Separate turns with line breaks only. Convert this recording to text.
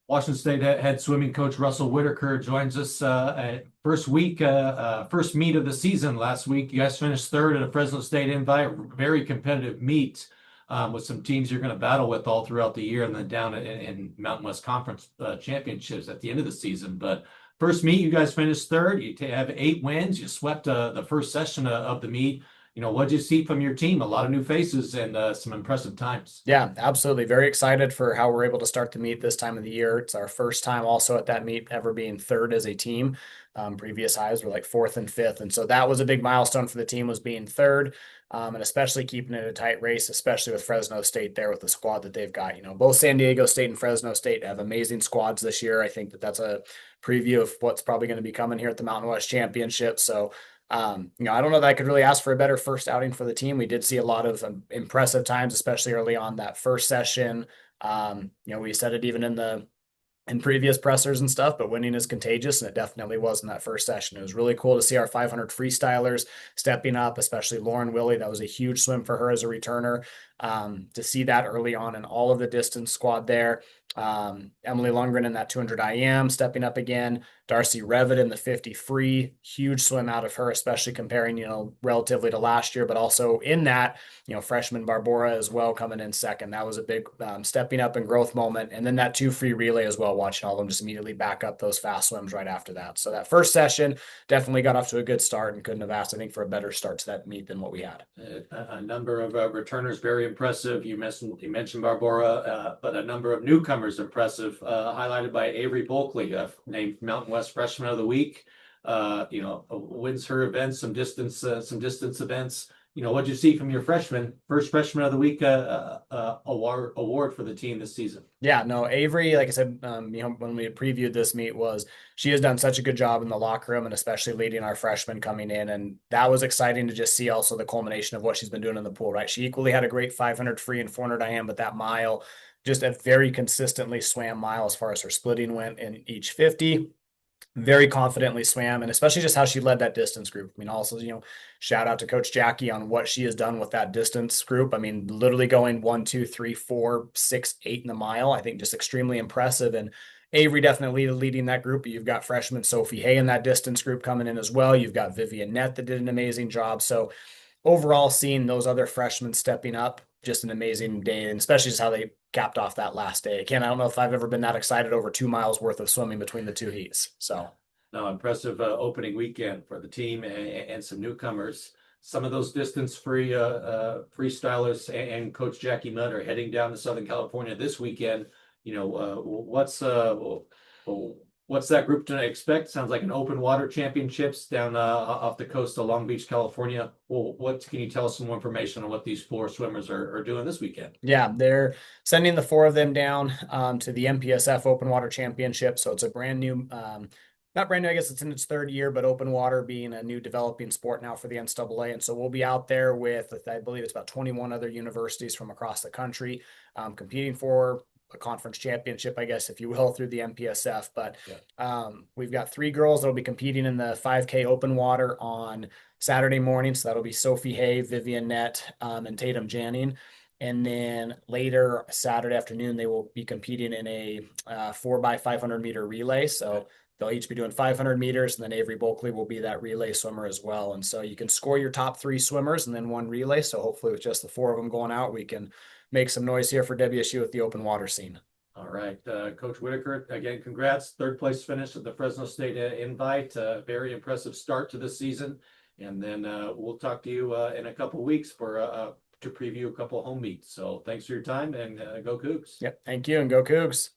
Washington State head swimming coach Russell Whitaker joins us first meet of the season last week. You guys finished third at a Fresno State invite, very competitive meet with some teams you're going to battle with all throughout the year, and then down in Mountain West Conference championships at the end of the season. But first meet, you guys finished third. You have 8 wins. You swept the first session of the meet. What'd you see from your team? A lot of new faces and some impressive times.
Yeah, absolutely. Very excited for how we're able to start the meet this time of the year. It's our first time also at that meet ever being third as a team. Previous highs were like fourth and fifth. And so that was a big milestone for the team, was being third, and especially keeping it a tight race, especially with Fresno State there with the squad that they've got. Both San Diego State and Fresno State have amazing squads this year. I think that's a preview of what's probably going to be coming here at the Mountain West Championship. So I don't know that I could really ask for a better first outing for the team. We did see a lot of impressive times, especially early on that first session. We said it even in previous pressers and stuff, but winning is contagious, and it definitely was in that first session. It was really cool to see our 500 freestylers stepping up, especially Lauren Willie. That was a huge swim for her as a returner. To see that early on in all of the distance squad there. Emily Lundgren in that 200 IM stepping up again. Darcy Revitt in the 50 free, huge swim out of her, especially comparing, relatively to last year, but also in that, freshman Barbora as well coming in second. That was a big stepping up and growth moment. And then that 2 free relay as well, watching all of them just immediately back up those fast swims right after that. So that first session definitely got off to a good start and couldn't have asked, I think, for a better start to that meet than what we had.
A number of returners, very impressive. You mentioned Barbora, but a number of newcomers impressive, highlighted by Avery Bulkley, named Mountain West Freshman of the Week. Wins her events, some distance events. What'd you see from your first freshman of the week award for the team this season?
Yeah, no, Avery, like I said, when we previewed this meet, she has done such a good job in the locker room and especially leading our freshmen coming in. And that was exciting to just see also the culmination of what she's been doing in the pool, right? She equally had a great 500 free and 400 IM, but that mile, just a very consistently swam mile as far as her splitting went in each 50. Very confidently swam, and especially just how she led that distance group. Also, shout out to Coach Jackie on what she has done with that distance group. Literally going 1, 2, 3, 4, 6, 8 in the mile. I think just extremely impressive. And Avery definitely leading that group. You've got freshman Sophie Hay in that distance group coming in as well. You've got Vivian Nett that did an amazing job. So overall, seeing those other freshmen stepping up, just an amazing day, and especially just how they capped off that last day. Again, I don't know if I've ever been that excited over 2 miles worth of swimming between the 2 heats. So,
no, impressive opening weekend for the team and some newcomers. Some of those distance freestylers and Coach Jackie Mudd are heading down to Southern California this weekend. What's that group to expect? Sounds like an open water championships down off the coast of Long Beach, California. Well, what can you tell us some more information on what these 4 swimmers are doing this weekend?
Yeah, they're sending the 4 of them down to the MPSF Open Water Championships. So it's a brand new, not brand new, I guess it's in its 3rd year, but open water being a new developing sport now for the NCAA. And so we'll be out there with, I believe it's about 21 other universities from across the country competing for a conference championship, I guess, if you will, through the MPSF. But we've got 3 girls that'll be competing in the 5K open water on Saturday morning. So that'll be Sophie Hay, Vivian Nett, and Tatum Janning. And then later Saturday afternoon, they will be competing in a 4x500 meter relay. So they'll each be doing 500 meters, and then Avery Bulkley will be that relay swimmer as well. And so you can score your top 3 swimmers and then 1 relay. So hopefully with just the 4 of them going out, we can make some noise here for WSU with the open water scene.
All right, Coach Whitaker, again, congrats. 3rd place finish at the Fresno State invite. Very impressive start to the season. And then we'll talk to you in a couple weeks to preview a couple home meets. So thanks for your time, and go Cougs.
Yep, thank you, and go Cougs.